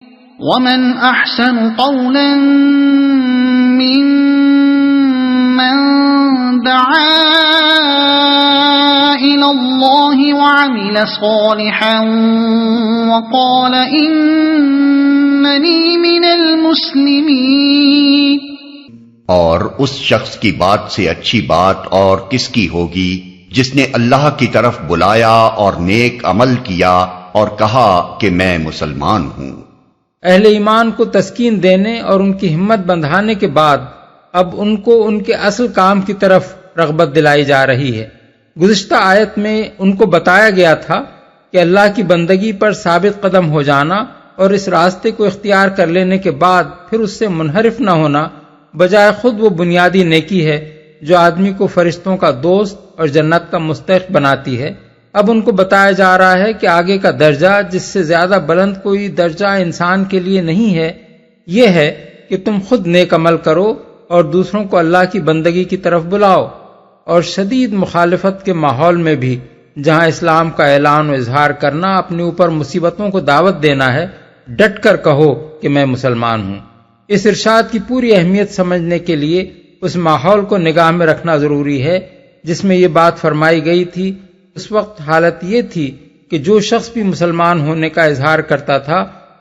ومن احسن قولا ممن دعا الى اللہ وعمل صالحا وقال اننی من المسلمین. اور اس شخص کی بات سے اچھی بات اور کس کی ہوگی جس نے اللہ کی طرف بلایا اور نیک عمل کیا اور کہا کہ میں مسلمان ہوں. اہل ایمان کو تسکین دینے اور ان کی ہمت بندھانے کے بعد اب ان کو ان کے اصل کام کی طرف رغبت دلائی جا رہی ہے. گزشتہ آیت میں ان کو بتایا گیا تھا کہ اللہ کی بندگی پر ثابت قدم ہو جانا اور اس راستے کو اختیار کر لینے کے بعد پھر اس سے منحرف نہ ہونا بجائے خود وہ بنیادی نیکی ہے جو آدمی کو فرشتوں کا دوست اور جنت کا مستحق بناتی ہے. اب ان کو بتایا جا رہا ہے کہ آگے کا درجہ جس سے زیادہ بلند کوئی درجہ انسان کے لیے نہیں ہے یہ ہے کہ تم خود نیک عمل کرو اور دوسروں کو اللہ کی بندگی کی طرف بلاؤ. اور شدید مخالفت کے ماحول میں بھی جہاں اسلام کا اعلان و اظہار کرنا اپنے اوپر مصیبتوں کو دعوت دینا ہے ڈٹ کر کہو کہ میں مسلمان ہوں. اس ارشاد کی پوری اہمیت سمجھنے کے لیے اس ماحول کو نگاہ میں رکھنا ضروری ہے جس میں یہ بات فرمائی گئی تھی. اس وقت حالت یہ تھی کہ جو شخص بھی مسلمان ہونے کا اظہار کرتا تھا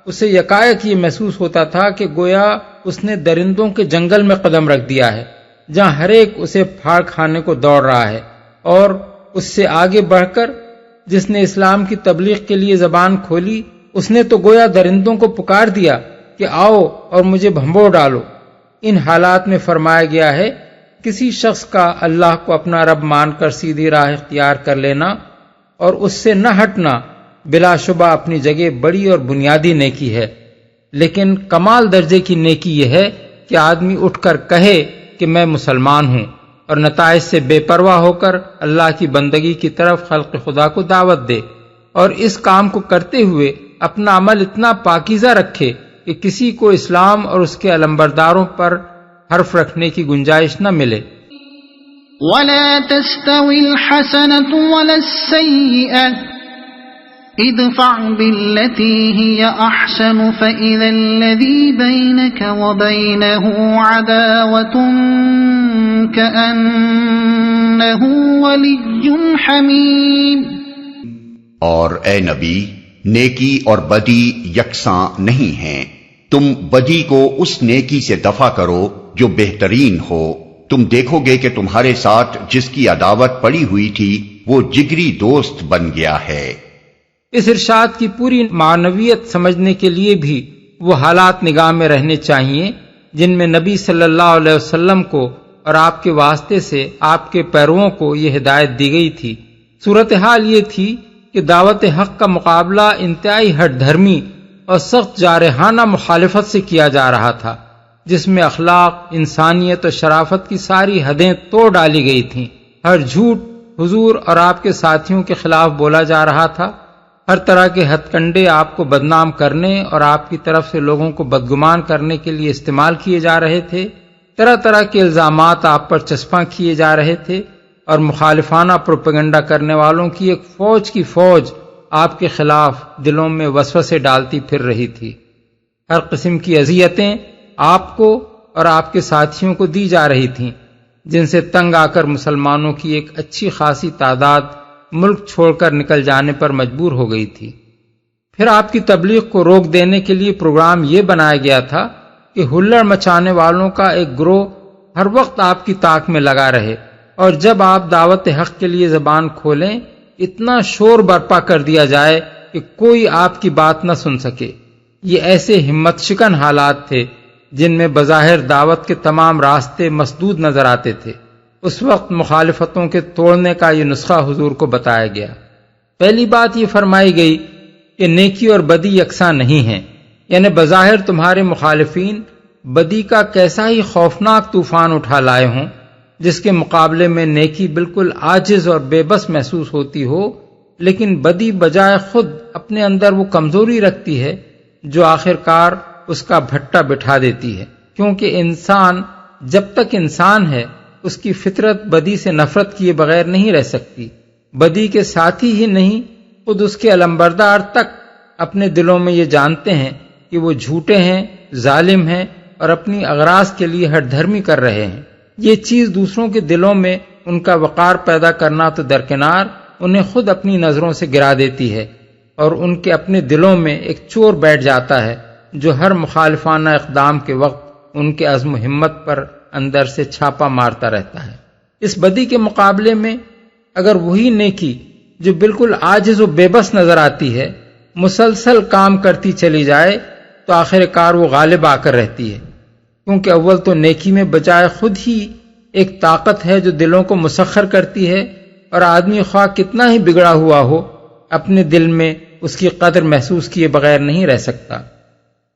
اسے یکایک یہ محسوس ہوتا تھا کہ گویا اس نے درندوں کے جنگل میں قدم رکھ دیا ہے جہاں ہر ایک اسے پھاڑ کھانے کو دوڑ رہا ہے. اور اس سے آگے بڑھ کر جس نے اسلام کی تبلیغ کے لیے زبان کھولی اس نے تو گویا درندوں کو پکار دیا کہ آؤ اور مجھے بھنبو ڈالو. ان حالات میں فرمایا گیا ہے کسی شخص کا اللہ کو اپنا رب مان کر سیدھی راہ اختیار کر لینا اور اس سے نہ ہٹنا بلا شبہ اپنی جگہ بڑی اور بنیادی نیکی ہے. لیکن کمال درجے کی نیکی یہ ہے کہ آدمی اٹھ کر کہے کہ میں مسلمان ہوں اور نتائج سے بے پرواہ ہو کر اللہ کی بندگی کی طرف خلق خدا کو دعوت دے اور اس کام کو کرتے ہوئے اپنا عمل اتنا پاکیزہ رکھے کہ کسی کو اسلام اور اس کے علمبرداروں پر حرف رکھنے کی گنجائش نہ ملے. ولا تستوي الحسنة ولا السيئة ادفع بالتي هي أحسن فإذا الذي بينك وبينه عداوة كأنه ولي حميم. اور اے نبی نیکی اور بدی یکساں نہیں ہیں. تم بدی کو اس نیکی سے دفع کرو جو بہترین ہو. تم دیکھو گے کہ تمہارے ساتھ جس کی عداوت پڑی ہوئی تھی وہ جگری دوست بن گیا ہے. اس ارشاد کی پوری معنویت سمجھنے کے لیے بھی وہ حالات نگاہ میں رہنے چاہیے جن میں نبی صلی اللہ علیہ وسلم کو اور آپ کے واسطے سے آپ کے پیرووں کو یہ ہدایت دی گئی تھی. صورتحال یہ تھی کہ دعوت حق کا مقابلہ انتہائی ہٹ دھرمی اور سخت جارحانہ مخالفت سے کیا جا رہا تھا جس میں اخلاق، انسانیت اور شرافت کی ساری حدیں توڑ ڈالی گئی تھیں. ہر جھوٹ حضور اور آپ کے ساتھیوں کے خلاف بولا جا رہا تھا. ہر طرح کے ہتھ کنڈے آپ کو بدنام کرنے اور آپ کی طرف سے لوگوں کو بدگمان کرنے کے لیے استعمال کیے جا رہے تھے. طرح طرح کے الزامات آپ پر چسپاں کیے جا رہے تھے اور مخالفانہ پروپیگنڈا کرنے والوں کی ایک فوج کی فوج آپ کے خلاف دلوں میں وسوسے ڈالتی پھر رہی تھی. ہر قسم کی اذیتیں آپ کو اور آپ کے ساتھیوں کو دی جا رہی تھیں جن سے تنگ آ کر مسلمانوں کی ایک اچھی خاصی تعداد ملک چھوڑ کر نکل جانے پر مجبور ہو گئی تھی. پھر آپ کی تبلیغ کو روک دینے کے لیے پروگرام یہ بنایا گیا تھا کہ ہلڑ مچانے والوں کا ایک گروہ ہر وقت آپ کی طاق میں لگا رہے اور جب آپ دعوت حق کے لیے زبان کھولیں اتنا شور برپا کر دیا جائے کہ کوئی آپ کی بات نہ سن سکے. یہ ایسے ہمت شکن حالات تھے جن میں بظاہر دعوت کے تمام راستے مسدود نظر آتے تھے. اس وقت مخالفتوں کے توڑنے کا یہ نسخہ حضور کو بتایا گیا. پہلی بات یہ فرمائی گئی کہ نیکی اور بدی یکساں نہیں ہیں، یعنی بظاہر تمہارے مخالفین بدی کا کیسا ہی خوفناک طوفان اٹھا لائے ہوں جس کے مقابلے میں نیکی بالکل عاجز اور بے بس محسوس ہوتی ہو، لیکن بدی بجائے خود اپنے اندر وہ کمزوری رکھتی ہے جو آخر کار اس کا بھٹا بٹھا دیتی ہے. کیونکہ انسان جب تک انسان ہے اس کی فطرت بدی سے نفرت کیے بغیر نہیں رہ سکتی. بدی کے ساتھی ہی نہیں خود اس کے علمبردار تک اپنے دلوں میں یہ جانتے ہیں کہ وہ جھوٹے ہیں، ظالم ہیں اور اپنی اغراض کے لیے ہٹ دھرمی کر رہے ہیں۔ یہ چیز دوسروں کے دلوں میں ان کا وقار پیدا کرنا تو درکنار، انہیں خود اپنی نظروں سے گرا دیتی ہے، اور ان کے اپنے دلوں میں ایک چور بیٹھ جاتا ہے جو ہر مخالفانہ اقدام کے وقت ان کے عزم و ہمت پر اندر سے چھاپا مارتا رہتا ہے۔ اس بدی کے مقابلے میں اگر وہی نیکی جو بالکل عاجز و بے بس نظر آتی ہے مسلسل کام کرتی چلی جائے تو آخر کار وہ غالب آ کر رہتی ہے، کیونکہ اول تو نیکی میں بجائے خود ہی ایک طاقت ہے جو دلوں کو مسخر کرتی ہے، اور آدمی خواہ کتنا ہی بگڑا ہوا ہو اپنے دل میں اس کی قدر محسوس کیے بغیر نہیں رہ سکتا۔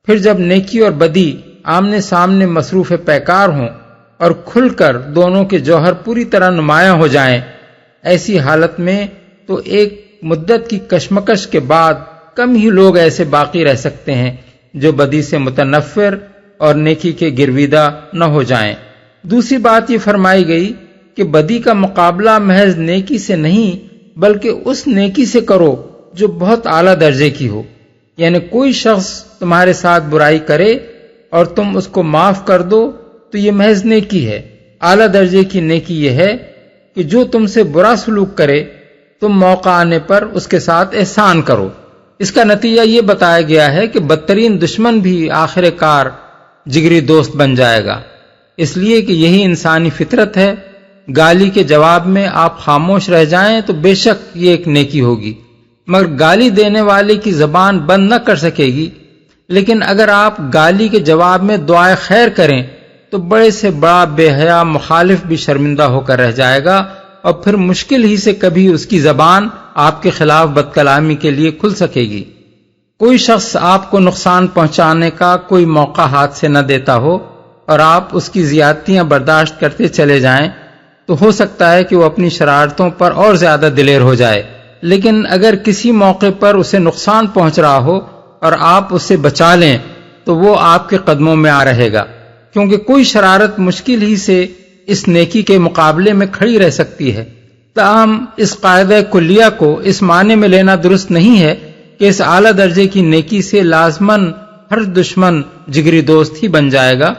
پھر جب نیکی اور بدی آمنے سامنے مصروف پیکار ہوں اور کھل کر دونوں کے جوہر پوری طرح نمایاں ہو جائیں، ایسی حالت میں تو ایک مدت کی کشمکش کے بعد کم ہی لوگ ایسے باقی رہ سکتے ہیں جو بدی سے متنفر اور نیکی کے گرویدہ نہ ہو جائیں۔ دوسری بات یہ فرمائی گئی کہ بدی کا مقابلہ محض نیکی سے نہیں بلکہ اس نیکی سے کرو جو بہت اعلیٰ درجے کی ہو، یعنی کوئی شخص تمہارے ساتھ برائی کرے اور تم اس کو معاف کر دو تو یہ محض نیکی ہے۔ اعلیٰ درجے کی نیکی یہ ہے کہ جو تم سے برا سلوک کرے تم موقع آنے پر اس کے ساتھ احسان کرو۔ اس کا نتیجہ یہ بتایا گیا ہے کہ بدترین دشمن بھی آخر کار جگری دوست بن جائے گا، اس لیے کہ یہی انسانی فطرت ہے۔ گالی کے جواب میں آپ خاموش رہ جائیں تو بے شک یہ ایک نیکی ہوگی، مگر گالی دینے والے کی زبان بند نہ کر سکے گی۔ لیکن اگر آپ گالی کے جواب میں دعائے خیر کریں تو بڑے سے بڑا بے حیا مخالف بھی شرمندہ ہو کر رہ جائے گا، اور پھر مشکل ہی سے کبھی اس کی زبان آپ کے خلاف بد کلامی کے لیے کھل سکے گی۔ کوئی شخص آپ کو نقصان پہنچانے کا کوئی موقع ہاتھ سے نہ دیتا ہو اور آپ اس کی زیادتیاں برداشت کرتے چلے جائیں تو ہو سکتا ہے کہ وہ اپنی شرارتوں پر اور زیادہ دلیر ہو جائے، لیکن اگر کسی موقع پر اسے نقصان پہنچ رہا ہو اور آپ اسے بچا لیں تو وہ آپ کے قدموں میں آ رہے گا، کیونکہ کوئی شرارت مشکل ہی سے اس نیکی کے مقابلے میں کھڑی رہ سکتی ہے۔ تاہم اس قاعدہ کلیہ کو اس معنی میں لینا درست نہیں ہے کہ اس اعلیٰ درجے کی نیکی سے لازماً ہر دشمن جگری دوست ہی بن جائے گا۔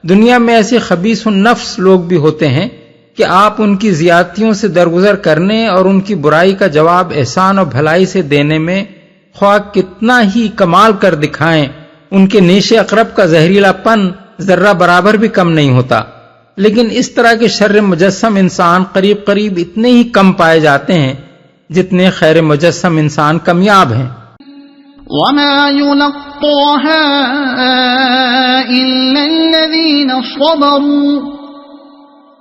دنیا میں ایسے خبیث النفس لوگ بھی ہوتے ہیں کہ آپ ان کی زیادتیوں سے درگزر کرنے اور ان کی برائی کا جواب احسان اور بھلائی سے دینے میں خواہ کتنا ہی کمال کر دکھائیں، ان کے نیش اقرب کا زہریلا پن ذرہ برابر بھی کم نہیں ہوتا۔ لیکن اس طرح کے شر مجسم انسان قریب قریب اتنے ہی کم پائے جاتے ہیں جتنے خیر مجسم انسان کمیاب ہیں۔ وما يلقاها إلا الذين صبروا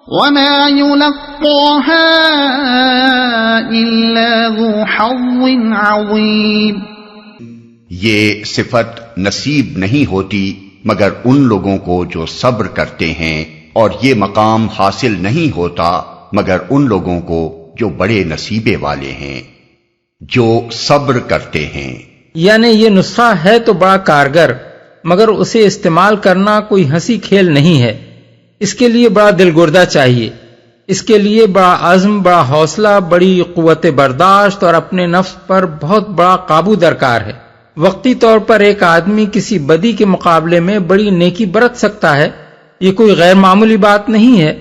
وما يلقاها إلا ذو حظ عظيم۔ یہ صفت نصیب نہیں ہوتی مگر ان لوگوں کو جو صبر کرتے ہیں، اور یہ مقام حاصل نہیں ہوتا مگر ان لوگوں کو جو بڑے نصیبے والے ہیں، جو صبر کرتے ہیں۔ یعنی یہ نسخہ ہے تو بڑا کارگر، مگر اسے استعمال کرنا کوئی ہنسی کھیل نہیں ہے، اس کے لیے بڑا دل گردہ چاہیے، اس کے لیے بڑا عزم، بڑا حوصلہ، بڑی قوت برداشت اور اپنے نفس پر بہت بڑا قابو درکار ہے۔ وقتی طور پر ایک آدمی کسی بدی کے مقابلے میں بڑی نیکی برت سکتا ہے، یہ کوئی غیر معمولی بات نہیں ہے،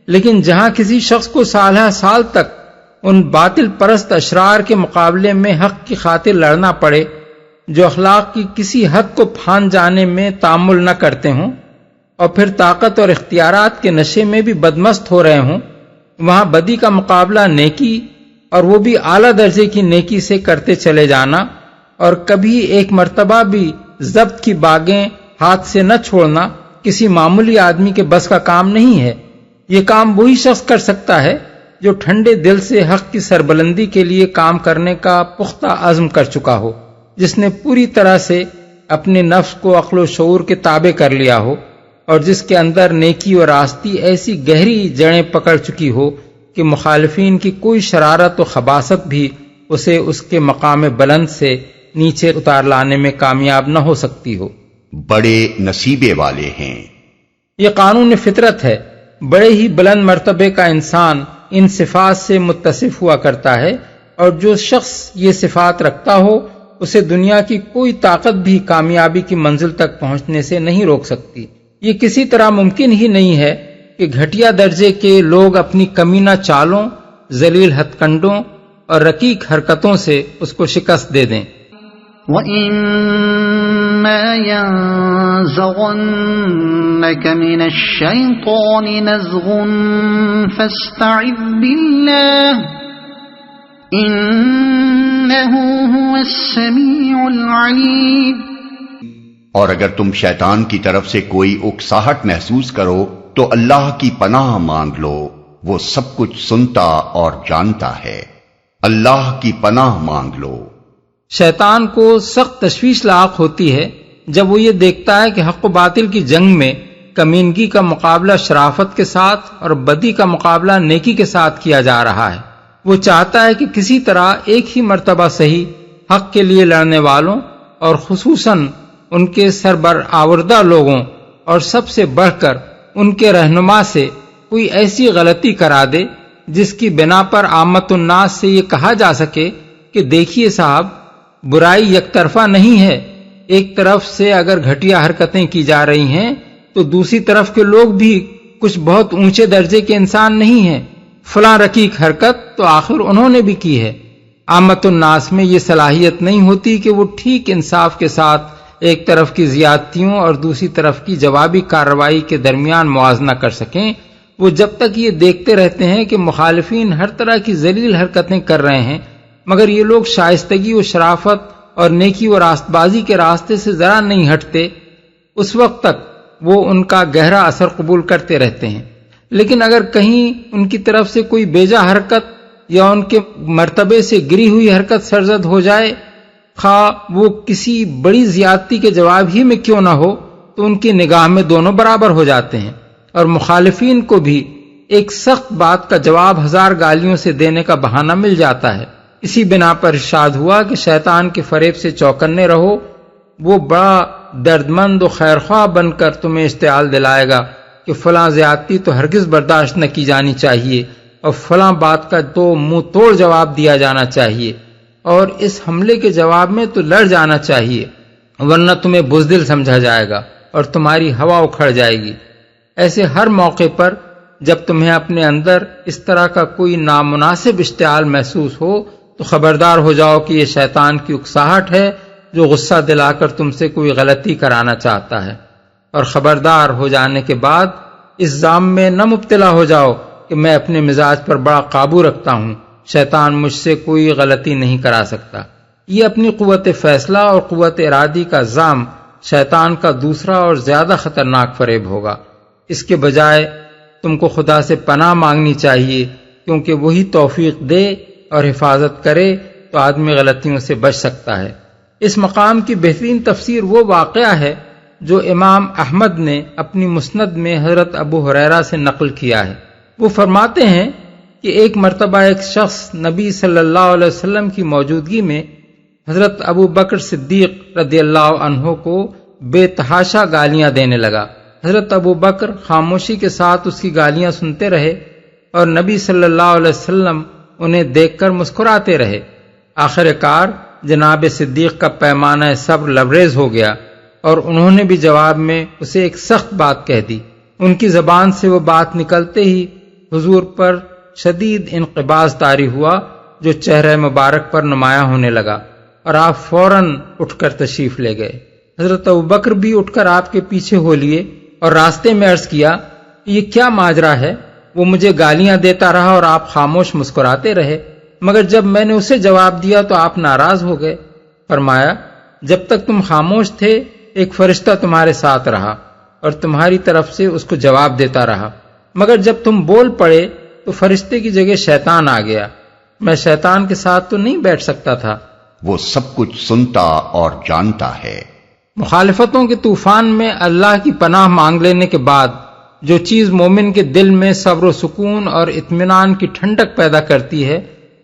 لیکن جہاں کسی شخص کو سالہ سال تک ان باطل پرست اشرار کے مقابلے میں حق کی خاطر لڑنا پڑے جو اخلاق کی کسی حد کو پھان جانے میں تامل نہ کرتے ہوں اور پھر طاقت اور اختیارات کے نشے میں بھی بدمست ہو رہے ہوں، وہاں بدی کا مقابلہ نیکی اور وہ بھی اعلیٰ درجے کی نیکی سے کرتے چلے جانا اور کبھی ایک مرتبہ بھی ضبط کی باغیں ہاتھ سے نہ چھوڑنا کسی معمولی آدمی کے بس کا کام نہیں ہے۔ یہ کام وہی شخص کر سکتا ہے جو ٹھنڈے دل سے حق کی سربلندی کے لیے کام کرنے کا پختہ عزم کر چکا ہو، جس نے پوری طرح سے اپنے نفس کو عقل و شعور کے تابع کر لیا ہو اور جس کے اندر نیکی اور راستی ایسی گہری جڑیں پکڑ چکی ہو کہ مخالفین کی کوئی شرارت و خباثت بھی اسے اس کے مقام بلند سے نیچے اتار لانے میں کامیاب نہ ہو سکتی ہو۔ بڑے نصیبے والے ہیں۔ یہ قانون فطرت ہے، بڑے ہی بلند مرتبے کا انسان ان صفات سے متصف ہوا کرتا ہے، اور جو شخص یہ صفات رکھتا ہو اسے دنیا کی کوئی طاقت بھی کامیابی کی منزل تک پہنچنے سے نہیں روک سکتی۔ یہ کسی طرح ممکن ہی نہیں ہے کہ گھٹیا درجے کے لوگ اپنی کمینہ چالوں، ذلیل ہتھ کنڈوں اور رقیق حرکتوں سے اس کو شکست دے دیں۔ وَإِمَّا يَنزَغَنَّكَ مِنَ الشَّيْطَانِ نَزْغٌ فَاسْتَعِذْ بِاللَّهِ إِنَّهُ هُوَ السَّمِيعُ الْعَلِيمُ۔ اور اگر تم شیطان کی طرف سے کوئی اکساہٹ محسوس کرو تو اللہ کی پناہ مانگ لو، وہ سب کچھ سنتا اور جانتا ہے۔ اللہ کی پناہ مانگ لو۔ شیطان کو سخت تشویش لاحق ہوتی ہے جب وہ یہ دیکھتا ہے کہ حق و باطل کی جنگ میں کمینگی کا مقابلہ شرافت کے ساتھ اور بدی کا مقابلہ نیکی کے ساتھ کیا جا رہا ہے۔ وہ چاہتا ہے کہ کسی طرح ایک ہی مرتبہ صحیح حق کے لیے لڑنے والوں اور خصوصاً ان کے سربرآوردہ لوگوں اور سب سے بڑھ کر ان کے رہنما سے کوئی ایسی غلطی کرا دے جس کی بنا پر عامت الناس سے یہ کہا جا سکے کہ دیکھیے صاحب، برائی یک طرفہ نہیں ہے، ایک طرف سے اگر گھٹیا حرکتیں کی جا رہی ہیں تو دوسری طرف کے لوگ بھی کچھ بہت اونچے درجے کے انسان نہیں ہیں، فلاں رقیق حرکت تو آخر انہوں نے بھی کی ہے۔ عامت الناس میں یہ صلاحیت نہیں ہوتی کہ وہ ٹھیک انصاف کے ساتھ ایک طرف کی زیادتیوں اور دوسری طرف کی جوابی کارروائی کے درمیان موازنہ کر سکیں۔ وہ جب تک یہ دیکھتے رہتے ہیں کہ مخالفین ہر طرح کی ذلیل حرکتیں کر رہے ہیں مگر یہ لوگ شائستگی و شرافت اور نیکی و راست بازی کے راستے سے ذرا نہیں ہٹتے، اس وقت تک وہ ان کا گہرا اثر قبول کرتے رہتے ہیں۔ لیکن اگر کہیں ان کی طرف سے کوئی بیجا حرکت یا ان کے مرتبے سے گری ہوئی حرکت سرزد ہو جائے، خواہ وہ کسی بڑی زیادتی کے جواب ہی میں کیوں نہ ہو، تو ان کی نگاہ میں دونوں برابر ہو جاتے ہیں، اور مخالفین کو بھی ایک سخت بات کا جواب 1000 گالیوں سے دینے کا بہانہ مل جاتا ہے۔ اسی بنا پر ارشاد ہوا کہ شیطان کے فریب سے چوکنے رہو، وہ بڑا دردمند و خیرخواہ بن کر تمہیں اشتعال دلائے گا کہ فلاں زیادتی تو ہرگز برداشت نہ کی جانی چاہیے اور فلاں بات کا تو منہ توڑ جواب دیا جانا چاہیے، اور اس حملے کے جواب میں تو لڑ جانا چاہیے، ورنہ تمہیں بزدل سمجھا جائے گا اور تمہاری ہوا اکھڑ جائے گی۔ ایسے ہر موقع پر جب تمہیں اپنے اندر اس طرح کا کوئی نامناسب اشتعال محسوس ہو تو خبردار ہو جاؤ کہ یہ شیطان کی اکساہٹ ہے جو غصہ دلا کر تم سے کوئی غلطی کرانا چاہتا ہے، اور خبردار ہو جانے کے بعد اس ظام میں نہ مبتلا ہو جاؤ کہ میں اپنے مزاج پر بڑا قابو رکھتا ہوں، شیطان مجھ سے کوئی غلطی نہیں کرا سکتا۔ یہ اپنی قوت فیصلہ اور قوت ارادی کا ظام شیطان کا دوسرا اور زیادہ خطرناک فریب ہوگا۔ اس کے بجائے تم کو خدا سے پناہ مانگنی چاہیے، کیونکہ وہی توفیق دے اور حفاظت کرے تو آدمی غلطیوں سے بچ سکتا ہے۔ اس مقام کی بہترین تفسیر وہ واقعہ ہے جو امام احمد نے اپنی مسند میں حضرت ابو ہریرہ سے نقل کیا ہے۔ وہ فرماتے ہیں کہ ایک مرتبہ ایک شخص نبی صلی اللہ علیہ وسلم کی موجودگی میں حضرت ابو بکر صدیق رضی اللہ عنہ کو بے تحاشا گالیاں دینے لگا۔ حضرت ابو بکر خاموشی کے ساتھ اس کی گالیاں سنتے رہے اور نبی صلی اللہ علیہ وسلم انہیں دیکھ کر مسکراتے رہے۔ آخر کار جناب صدیق کا پیمانہ صبر لبریز ہو گیا اور انہوں نے بھی جواب میں اسے ایک سخت بات کہہ دی۔ ان کی زبان سے وہ بات نکلتے ہی حضور پر شدید انقباض طاری ہوا جو چہرہ مبارک پر نمایاں ہونے لگا، اور آپ فوراً اٹھ کر تشریف لے گئے۔ حضرت ابوبکر بھی اٹھ کر آپ کے پیچھے ہو لیے اور راستے میں عرض کیا کہ یہ کیا ماجرا ہے؟ وہ مجھے گالیاں دیتا رہا اور آپ خاموش مسکراتے رہے، مگر جب میں نے اسے جواب دیا تو آپ ناراض ہو گئے۔ فرمایا جب تک تم خاموش تھے ایک فرشتہ تمہارے ساتھ رہا اور تمہاری طرف سے اس کو جواب دیتا رہا، مگر جب تم بول پڑے تو فرشتے کی جگہ شیطان آ گیا۔ میں شیطان کے ساتھ تو نہیں بیٹھ سکتا تھا۔ وہ سب کچھ سنتا اور جانتا ہے۔ مخالفتوں کے طوفان میں اللہ کی پناہ مانگ لینے کے بعد جو چیز مومن کے دل میں صبر و سکون اور اطمینان کی ٹھنڈک پیدا کرتی ہے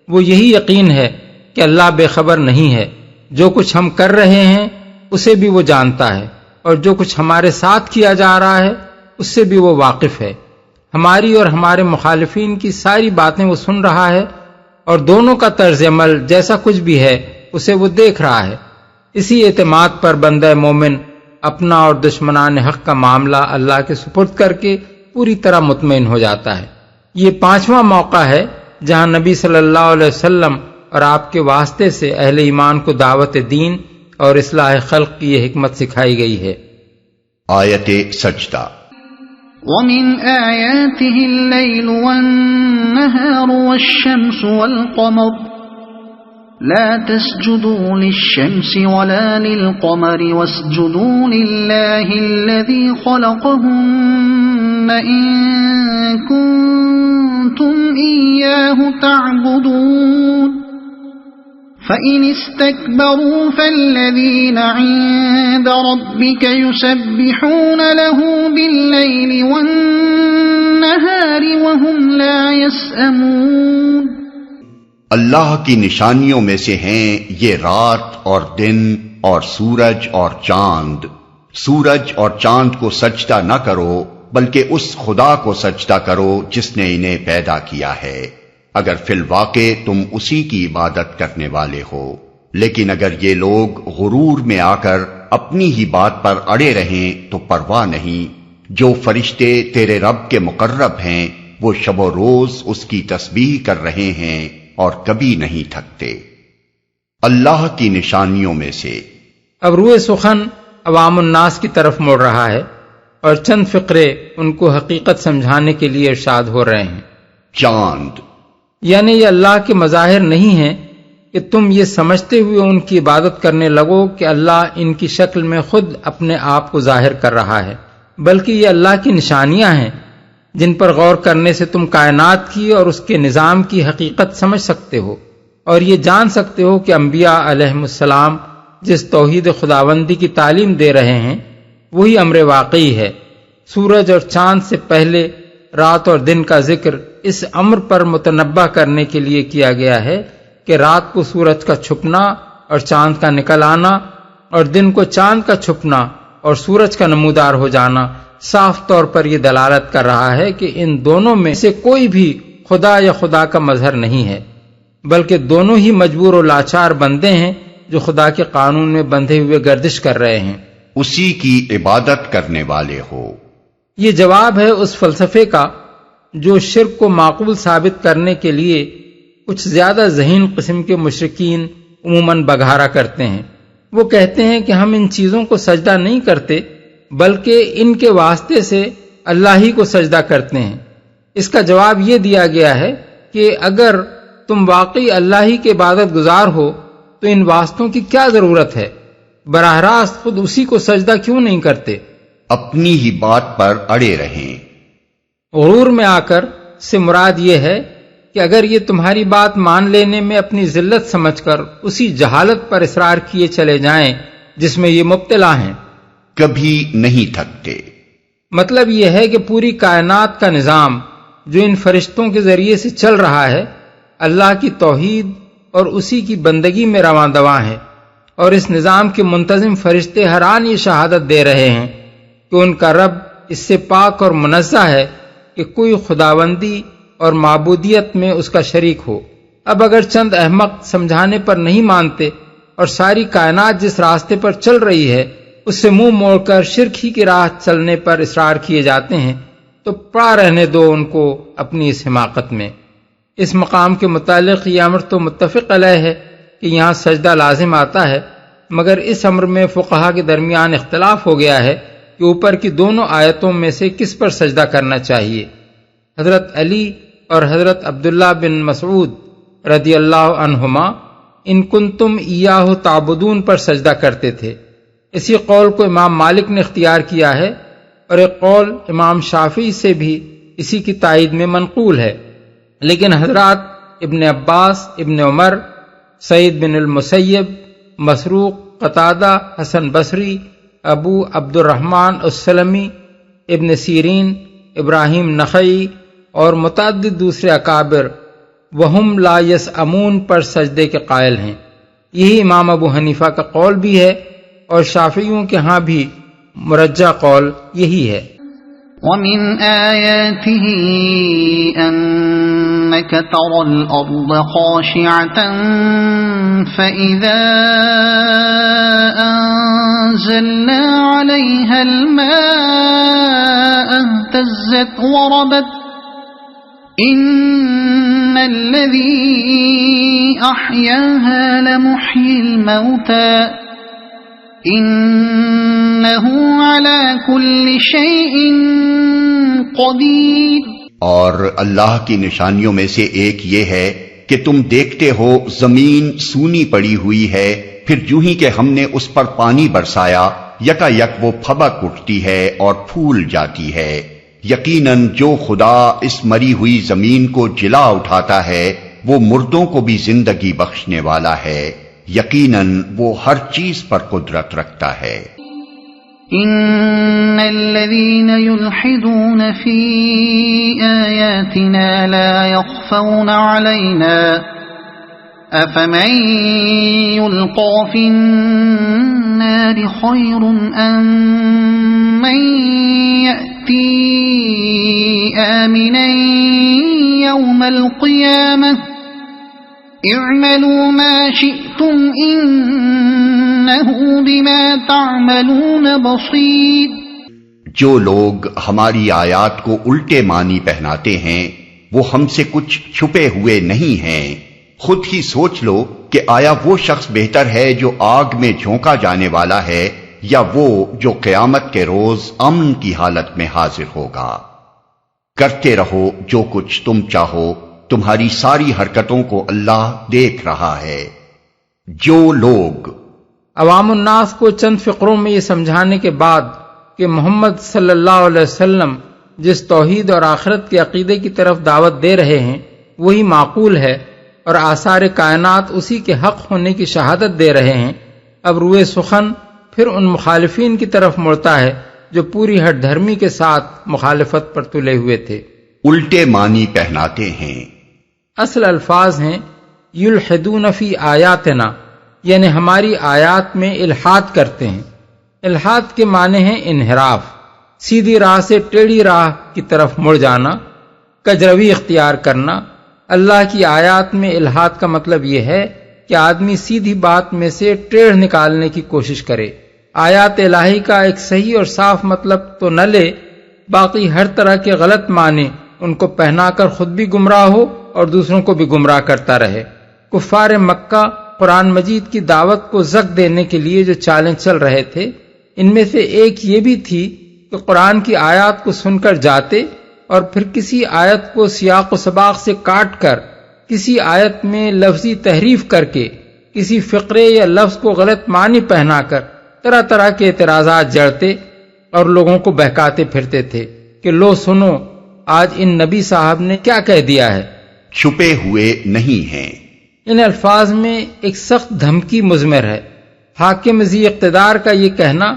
وہ یہی یقین ہے کہ اللہ بے خبر نہیں ہے۔ جو کچھ ہم کر رہے ہیں اسے بھی وہ جانتا ہے، اور جو کچھ ہمارے ساتھ کیا جا رہا ہے اس سے بھی وہ واقف ہے۔ ہماری اور ہمارے مخالفین کی ساری باتیں وہ سن رہا ہے، اور دونوں کا طرز عمل جیسا کچھ بھی ہے اسے وہ دیکھ رہا ہے۔ اسی اعتماد پر بندہ مومن اپنا اور دشمنان حق کا معاملہ اللہ کے سپرد کر کے پوری طرح مطمئن ہو جاتا ہے۔ یہ 5واں موقع ہے جہاں نبی صلی اللہ علیہ وسلم اور آپ کے واسطے سے اہل ایمان کو دعوت دین اور اصلاح خلق کی یہ حکمت سکھائی گئی ہے۔ آیت سجدہ۔ وَمِنْ آيَاتِهِ اللَّيْلُ وَالنَّهَارُ وَالشَّمْسُ وَالْقَمَرُ لَا تَسْجُدُوا لِلشَّمْسِ وَلَا لِلْقَمَرِ وَاسْجُدُوا لِلَّهِ الَّذِي خَلَقَهُنَّ إِن كُنتُمْ إِيَّاهُ تَعْبُدُونَ فَإِنِ اسْتَكْبَرُوا فَالَّذِينَ عِندَ رَبِّكَ يُسَبِّحُونَ لَهُ بِاللَّيْلِ وَالنَّهَارِ وَهُمْ لَا يَسْأَمُونَ۔ اللہ کی نشانیوں میں سے ہیں یہ رات اور دن اور سورج اور چاند۔ سورج اور چاند کو سجدہ نہ کرو بلکہ اس خدا کو سجدہ کرو جس نے انہیں پیدا کیا ہے، اگر فی الواقع تم اسی کی عبادت کرنے والے ہو۔ لیکن اگر یہ لوگ غرور میں آ کر اپنی ہی بات پر اڑے رہیں تو پرواہ نہیں، جو فرشتے تیرے رب کے مقرب ہیں وہ شب و روز اس کی تسبیح کر رہے ہیں اور کبھی نہیں تھکتے۔ اللہ کی نشانیوں میں سے اب روئے سخن عوام الناس کی طرف مڑ رہا ہے اور چند فقرے ان کو حقیقت سمجھانے کے لیے ارشاد ہو رہے ہیں۔ چاند یعنی یہ اللہ کے مظاہر نہیں ہیں کہ تم یہ سمجھتے ہوئے ان کی عبادت کرنے لگو کہ اللہ ان کی شکل میں خود اپنے آپ کو ظاہر کر رہا ہے، بلکہ یہ اللہ کی نشانیاں ہیں جن پر غور کرنے سے تم کائنات کی اور اس کے نظام کی حقیقت سمجھ سکتے ہو اور یہ جان سکتے ہو کہ انبیاء علیہم السلام جس توحید خداوندی کی تعلیم دے رہے ہیں وہی امر واقعی ہے۔ سورج اور چاند سے پہلے رات اور دن کا ذکر اس امر پر متنبہ کرنے کے لیے کیا گیا ہے کہ رات کو سورج کا چھپنا اور چاند کا نکل آنا اور دن کو چاند کا چھپنا اور سورج کا نمودار ہو جانا صاف طور پر یہ دلالت کر رہا ہے کہ ان دونوں میں سے کوئی بھی خدا یا خدا کا مظہر نہیں ہے، بلکہ دونوں ہی مجبور و لاچار بندے ہیں جو خدا کے قانون میں بندھے ہوئے گردش کر رہے ہیں، اسی کی عبادت کرنے والے ہو۔ یہ جواب ہے اس فلسفے کا جو شرک کو معقول ثابت کرنے کے لیے کچھ زیادہ ذہین قسم کے مشرکین عموماً بگھارا کرتے ہیں۔ وہ کہتے ہیں کہ ہم ان چیزوں کو سجدہ نہیں کرتے بلکہ ان کے واسطے سے اللہ ہی کو سجدہ کرتے ہیں۔ اس کا جواب یہ دیا گیا ہے کہ اگر تم واقعی اللہ ہی کے عبادت گزار ہو تو ان واسطوں کی کیا ضرورت ہے؟ براہ راست خود اسی کو سجدہ کیوں نہیں کرتے؟ اپنی ہی بات پر اڑے رہیں۔ غرور میں آ کر سے مراد یہ ہے کہ اگر یہ تمہاری بات مان لینے میں اپنی ذلت سمجھ کر اسی جہالت پر اصرار کیے چلے جائیں جس میں یہ مبتلا ہیں، کبھی نہیں تھکتے۔ مطلب یہ ہے کہ پوری کائنات کا نظام جو ان فرشتوں کے ذریعے سے چل رہا ہے اللہ کی توحید اور اسی کی بندگی میں رواں دواں ہے، اور اس نظام کے منتظم فرشتے ہر آن یہ شہادت دے رہے ہیں کہ ان کا رب اس سے پاک اور منزہ ہے کہ کوئی خداوندی اور معبودیت میں اس کا شریک ہو۔ اب اگر چند احمق سمجھانے پر نہیں مانتے اور ساری کائنات جس راستے پر چل رہی ہے اس سے منہ موڑ کر شرک ہی کی راہ چلنے پر اصرار کیے جاتے ہیں تو پڑا رہنے دو ان کو اپنی اس حماقت میں۔ اس مقام کے متعلق یہ امر تو متفق علیہ ہے کہ یہاں سجدہ لازم آتا ہے، مگر اس امر میں فقہا کے درمیان اختلاف ہو گیا ہے کہ اوپر کی دونوں آیتوں میں سے کس پر سجدہ کرنا چاہیے۔ حضرت علی اور حضرت عبداللہ بن مسعود رضی اللہ عنہما ان کنتم ایاہ تعبدون پر سجدہ کرتے تھے۔ اسی قول کو امام مالک نے اختیار کیا ہے اور ایک قول امام شافعی سے بھی اسی کی تائید میں منقول ہے، لیکن حضرات ابن عباس، ابن عمر، سعید بن المسیب، مسروق، قتادہ، حسن بصری، ابو عبد الرحمن السلمی، ابن سیرین، ابراہیم نخعی اور متعدد دوسرے اکابر وہم لا یسأمون پر سجدے کے قائل ہیں۔ یہی امام ابو حنیفہ کا قول بھی ہے اور شافعیوں کے ہاں بھی مرجح قول یہی ہے۔ وَمِنْ آيَاتِهِ أَنَّكَ تَرَى الْأَرْضَ خَاشِعَةً فَإِذَا أنزلنا عليها الماء اهتزت وربت إن الذي أحياها لمحيي الموتى إنه على كل شيء قدير. اور اللہ کی نشانیوں میں سے ایک یہ ہے کہ تم دیکھتے ہو زمین سونی پڑی ہوئی ہے، پھر یوں ہی کہ ہم نے اس پر پانی برسایا یکا یک وہ پھبک اٹھتی ہے اور پھول جاتی ہے. یقیناً جو خدا اس مری ہوئی زمین کو جلا اٹھاتا ہے وہ مردوں کو بھی زندگی بخشنے والا ہے. یقیناً وہ ہر چیز پر قدرت رکھتا ہے. إن الذين يلحدون في آياتنا لا يخفون علينا أفمن يلقى في النار خير أم من يأتي آمنا يوم القيامة اعملوا ما شئتم انه بما تعملون بصیر. جو لوگ ہماری آیات کو الٹے معنی پہناتے ہیں وہ ہم سے کچھ چھپے ہوئے نہیں ہیں. خود ہی سوچ لو کہ آیا وہ شخص بہتر ہے جو آگ میں جھونکا جانے والا ہے یا وہ جو قیامت کے روز امن کی حالت میں حاضر ہوگا. کرتے رہو جو کچھ تم چاہو، تمہاری ساری حرکتوں کو اللہ دیکھ رہا ہے. جو لوگ عوام الناس کو چند فقروں میں یہ سمجھانے کے بعد کہ محمد صلی اللہ علیہ وسلم جس توحید اور آخرت کے عقیدے کی طرف دعوت دے رہے ہیں وہی معقول ہے اور آثار کائنات اسی کے حق ہونے کی شہادت دے رہے ہیں، اب روئے سخن پھر ان مخالفین کی طرف مڑتا ہے جو پوری ہٹ دھرمی کے ساتھ مخالفت پر تلے ہوئے تھے. الٹے معنی پہناتے ہیں. اصل الفاظ ہیں یلحدون فی آیاتنا، یعنی ہماری آیات میں الحاد کرتے ہیں. الحاد کے معنی ہیں انحراف، سیدھی راہ سے ٹیڑھی راہ کی طرف مڑ جانا، کجروی اختیار کرنا. اللہ کی آیات میں الحاد کا مطلب یہ ہے کہ آدمی سیدھی بات میں سے ٹیڑھ نکالنے کی کوشش کرے. آیات الہی کا ایک صحیح اور صاف مطلب تو نہ لے، باقی ہر طرح کے غلط معنی ان کو پہنا کر خود بھی گمراہ ہو اور دوسروں کو بھی گمراہ کرتا رہے. کفار مکہ قرآن مجید کی دعوت کو زک دینے کے لیے جو چالیں چل رہے تھے ان میں سے ایک یہ بھی تھی کہ قرآن کی آیات کو سن کر جاتے اور پھر کسی آیت کو سیاق و سباق سے کاٹ کر، کسی آیت میں لفظی تحریف کر کے، کسی فقرے یا لفظ کو غلط معنی پہنا کر طرح طرح کے اعتراضات جڑتے اور لوگوں کو بہکاتے پھرتے تھے کہ لو سنو آج ان نبی صاحب نے کیا کہہ دیا ہے. چھپے ہوئے نہیں ہیں. ان الفاظ میں ایک سخت دھمکی مضمر ہے. حاکم ذی اقتدار کا یہ کہنا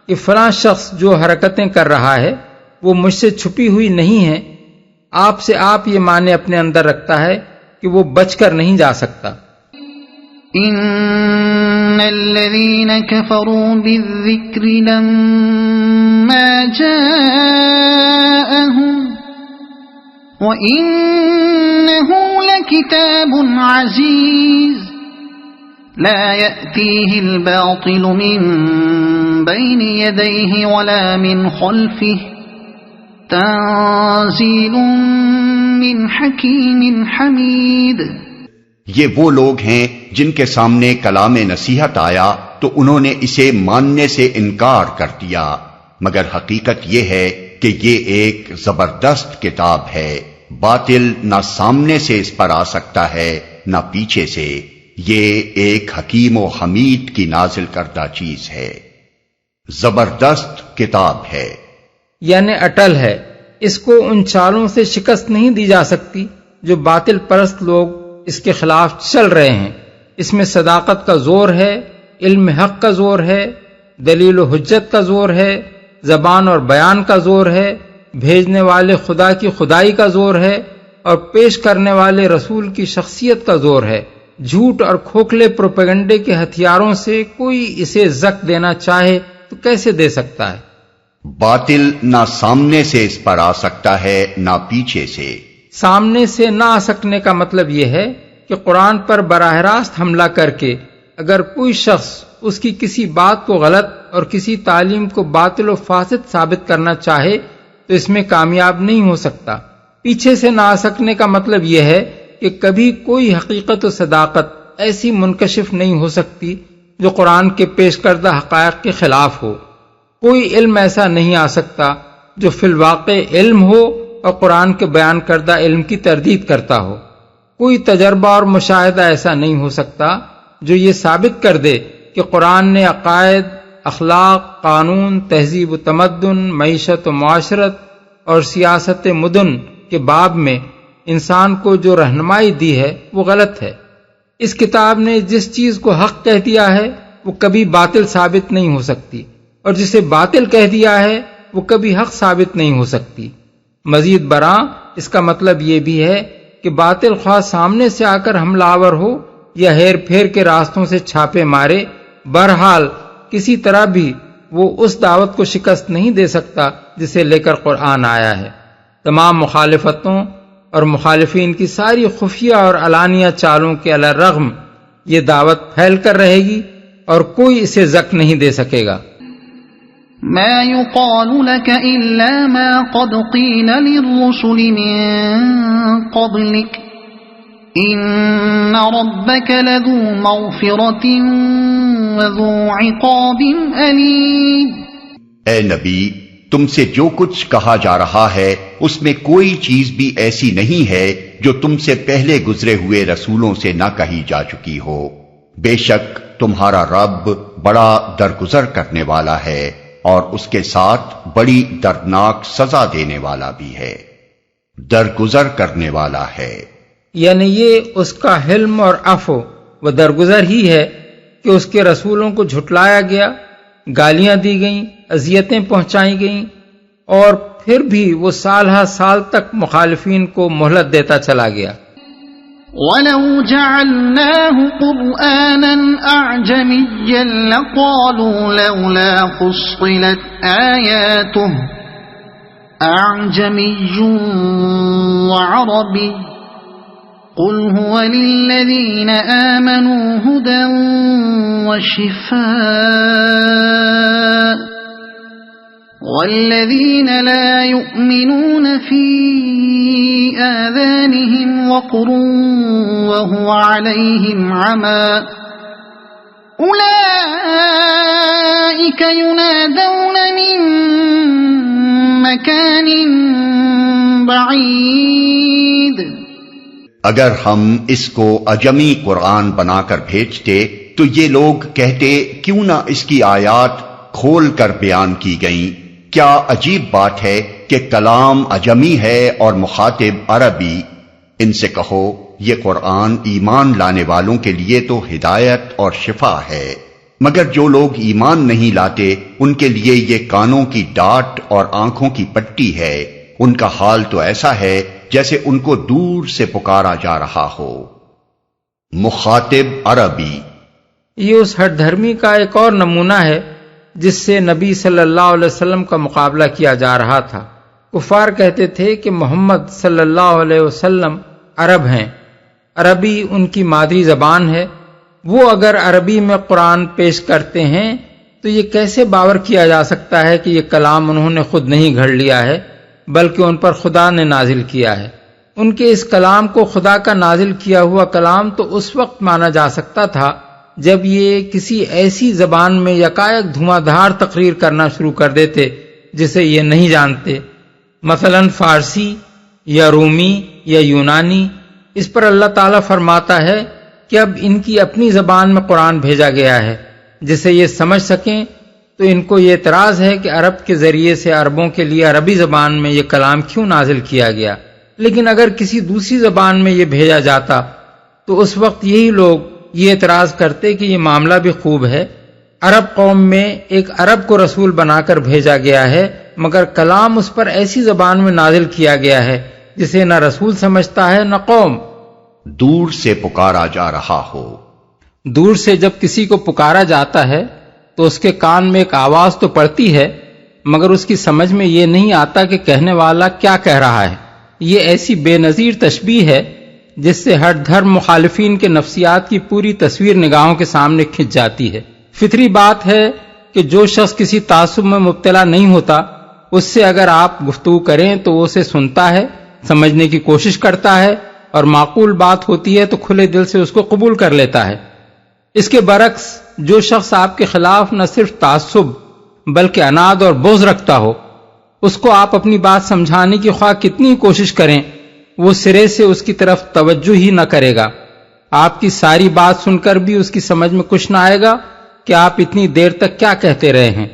کہ فلاں شخص جو حرکتیں کر رہا ہے وہ مجھ سے چھپی ہوئی نہیں ہے، آپ سے آپ یہ معنی اپنے اندر رکھتا ہے کہ وہ بچ کر نہیں جا سکتا. ان الذين كفروا بالذكر لما جاءهم وإنه لكتاب عزيز لا يأتيه الباطل من بين يديه ولا من خلفه تنزيل من حكيم حميد. یہ وہ لوگ ہیں جن کے سامنے کلام نصیحت آیا تو انہوں نے اسے ماننے سے انکار کر دیا، مگر حقیقت یہ ہے کہ یہ ایک زبردست کتاب ہے، باطل نہ سامنے سے اس پر آ سکتا ہے نہ پیچھے سے. یہ ایک حکیم و حمید کی نازل کردہ چیز ہے، زبردست کتاب ہے. یعنی اٹل ہے، اس کو ان چالوں سے شکست نہیں دی جا سکتی جو باطل پرست لوگ اس کے خلاف چل رہے ہیں. اس میں صداقت کا زور ہے، علم حق کا زور ہے، دلیل و حجت کا زور ہے، زبان اور بیان کا زور ہے، بھیجنے والے خدا کی خدائی کا زور ہے اور پیش کرنے والے رسول کی شخصیت کا زور ہے. جھوٹ اور کھوکھلے پروپیگنڈے کے ہتھیاروں سے کوئی اسے زک دینا چاہے تو کیسے دے سکتا ہے؟ باطل نہ سامنے سے اس پر آ سکتا ہے نہ پیچھے سے. سامنے سے نہ آ سکنے کا مطلب یہ ہے کہ قرآن پر براہ راست حملہ کر کے اگر کوئی شخص اس کی کسی بات کو غلط اور کسی تعلیم کو باطل و فاسد ثابت کرنا چاہے تو اس میں کامیاب نہیں ہو سکتا۔ پیچھے سے نہ آ سکنے کا مطلب یہ ہے کہ کبھی کوئی حقیقت و صداقت ایسی منکشف نہیں ہو سکتی جو قرآن کے پیش کردہ حقائق کے خلاف ہو۔ کوئی علم ایسا نہیں آ سکتا جو فی الواقع علم ہو اور قرآن کے بیان کردہ علم کی تردید کرتا ہو۔ کوئی تجربہ اور مشاہدہ ایسا نہیں ہو سکتا جو یہ ثابت کر دے کہ قرآن نے عقائد، اخلاق، قانون، تہذیب و تمدن، معیشت و معاشرت اور سیاست مدن کے باب میں انسان کو جو رہنمائی دی ہے وہ غلط ہے۔ اس کتاب نے جس چیز کو حق کہہ دیا ہے وہ کبھی باطل ثابت نہیں ہو سکتی، اور جسے باطل کہہ دیا ہے وہ کبھی حق ثابت نہیں ہو سکتی۔ مزید برآں اس کا مطلب یہ بھی ہے کہ باطل خواہ سامنے سے آ کر حملہ آور ہو یا ہیر پھیر کے راستوں سے چھاپے مارے، بہرحال کسی طرح بھی وہ اس دعوت کو شکست نہیں دے سکتا جسے لے کر قرآن آیا ہے۔ تمام مخالفتوں اور مخالفین کی ساری خفیہ اور علانیہ چالوں کے علی الرغم یہ دعوت پھیل کر رہے گی اور کوئی اسے زک نہیں دے سکے گا۔ ما يقال لك إلا ما قد قيل للرسل من قبلك إن ربك لذو مغفرة وذو عقاب أليم۔ اے نبی، تم سے جو کچھ کہا جا رہا ہے اس میں کوئی چیز بھی ایسی نہیں ہے جو تم سے پہلے گزرے ہوئے رسولوں سے نہ کہی جا چکی ہو۔ بے شک تمہارا رب بڑا درگزر کرنے والا ہے اور اس کے ساتھ بڑی دردناک سزا دینے والا بھی ہے، درگزر کرنے والا ہے۔ یعنی یہ اس کا حلم اور عفو و درگزر ہی ہے کہ اس کے رسولوں کو جھٹلایا گیا، گالیاں دی گئیں، اذیتیں پہنچائی گئیں، اور پھر بھی وہ سال ہا سال تک مخالفین کو مہلت دیتا چلا گیا۔ وَلَوْ جَعَلْنَاهُ قُرْآنًا أَعْجَمِيًّا لَقَالُوا لَوْلَا فُصِّلَتْ آيَاتُهُ أَعْجَمِيٌّ وَعَرَبِيٌّ قُلْ هُوَ لِلَّذِينَ آمَنُوا هُدًى وَشِفَاءٌ وَالَّذِينَ لَا يُؤْمِنُونَ فِي آذَانِهِمْ وَقْرٌ وَهُوَ عَلَيْهِمْ عَمًى أُولَئِكَ يُنَادَوْنَ مِن مَّكَانٍ بَعِيدٍ۔ اگر ہم اس کو اجمی قرآن بنا کر بھیجتے تو یہ لوگ کہتے کیوں نہ اس کی آیات کھول کر بیان کی گئیں، کیا عجیب بات ہے کہ کلام اجمی ہے اور مخاطب عربی۔ ان سے کہو یہ قرآن ایمان لانے والوں کے لیے تو ہدایت اور شفا ہے، مگر جو لوگ ایمان نہیں لاتے ان کے لیے یہ کانوں کی ڈاٹ اور آنکھوں کی پٹی ہے۔ ان کا حال تو ایسا ہے جیسے ان کو دور سے پکارا جا رہا ہو۔ مخاطب عربی یہ اس ہٹ دھرمی کا ایک اور نمونہ ہے جس سے نبی صلی اللہ علیہ وسلم کا مقابلہ کیا جا رہا تھا۔ کفار کہتے تھے کہ محمد صلی اللہ علیہ وسلم عرب ہیں، عربی ان کی مادری زبان ہے، وہ اگر عربی میں قرآن پیش کرتے ہیں تو یہ کیسے باور کیا جا سکتا ہے کہ یہ کلام انہوں نے خود نہیں گھڑ لیا ہے بلکہ ان پر خدا نے نازل کیا ہے۔ ان کے اس کلام کو خدا کا نازل کیا ہوا کلام تو اس وقت مانا جا سکتا تھا جب یہ کسی ایسی زبان میں یکایک دھواں دھار تقریر کرنا شروع کر دیتے جسے یہ نہیں جانتے، مثلا فارسی یا رومی یا یونانی۔ اس پر اللہ تعالیٰ فرماتا ہے کہ اب ان کی اپنی زبان میں قرآن بھیجا گیا ہے جسے یہ سمجھ سکیں، تو ان کو یہ اعتراض ہے کہ عرب کے ذریعے سے عربوں کے لیے عربی زبان میں یہ کلام کیوں نازل کیا گیا۔ لیکن اگر کسی دوسری زبان میں یہ بھیجا جاتا تو اس وقت یہی لوگ یہ اعتراض کرتے کہ یہ معاملہ بھی خوب ہے، عرب قوم میں ایک عرب کو رسول بنا کر بھیجا گیا ہے مگر کلام اس پر ایسی زبان میں نازل کیا گیا ہے جسے نہ رسول سمجھتا ہے نہ قوم۔ دور سے پکارا جا رہا ہو۔ دور سے جب کسی کو پکارا جاتا ہے تو اس کے کان میں ایک آواز تو پڑتی ہے مگر اس کی سمجھ میں یہ نہیں آتا کہ کہنے والا کیا کہہ رہا ہے۔ یہ ایسی بے نظیر تشبیہ ہے جس سے ہر دھرم مخالفین کے نفسیات کی پوری تصویر نگاہوں کے سامنے کھنچ جاتی ہے۔ فطری بات ہے کہ جو شخص کسی تعصب میں مبتلا نہیں ہوتا، اس سے اگر آپ گفتگو کریں تو وہ اسے سنتا ہے، سمجھنے کی کوشش کرتا ہے، اور معقول بات ہوتی ہے تو کھلے دل سے اس کو قبول کر لیتا ہے۔ اس کے برعکس جو شخص آپ کے خلاف نہ صرف تعصب بلکہ عناد اور بغض رکھتا ہو، اس کو آپ اپنی بات سمجھانے کی خواہ کتنی کوشش کریں، وہ سرے سے اس کی طرف توجہ ہی نہ کرے گا۔ آپ کی ساری بات سن کر بھی اس کی سمجھ میں کچھ نہ آئے گا کہ آپ اتنی دیر تک کیا کہتے رہے ہیں،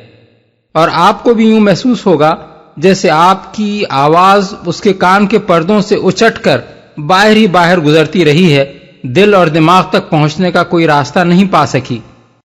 اور آپ کو بھی یوں محسوس ہوگا جیسے آپ کی آواز اس کے کان کے پردوں سے اچٹ کر باہر ہی باہر گزرتی رہی ہے، دل اور دماغ تک پہنچنے کا کوئی راستہ نہیں پا سکی۔